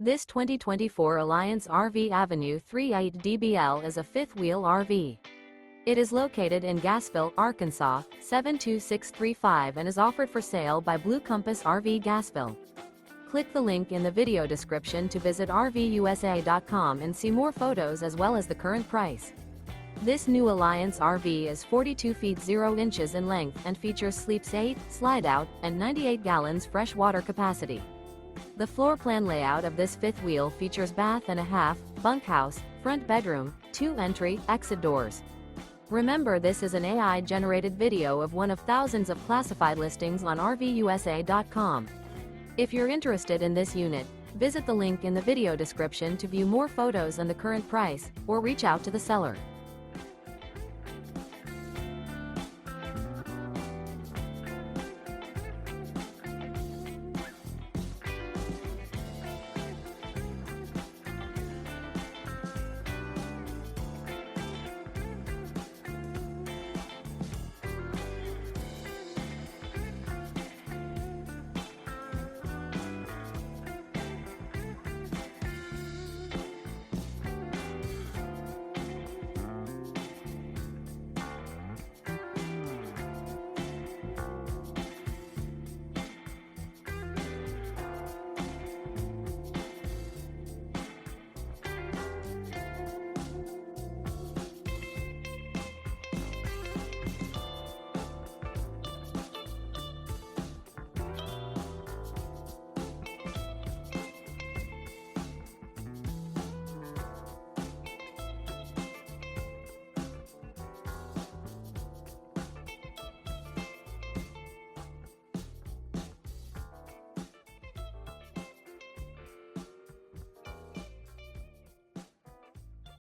This 2024 Alliance RV Avenue 38 DBL is a fifth-wheel RV. It is located in Gassville, Arkansas, 72635 and is offered for sale by Blue Compass RV Gassville. Click the link in the video description to visit RVUSA.com and see more photos as well as the current price. This new Alliance RV is 42 feet 0 inches in length and features sleeps 8, slide-out, and 98 gallons fresh water capacity. The floor plan layout of this fifth wheel features bath and a half, bunkhouse, front bedroom, 2 entry, exit doors. Remember, this is an AI-generated video of one of thousands of classified listings on RVUSA.com. If you're interested in this unit, visit the link in the video description to view more photos and the current price, or reach out to the seller.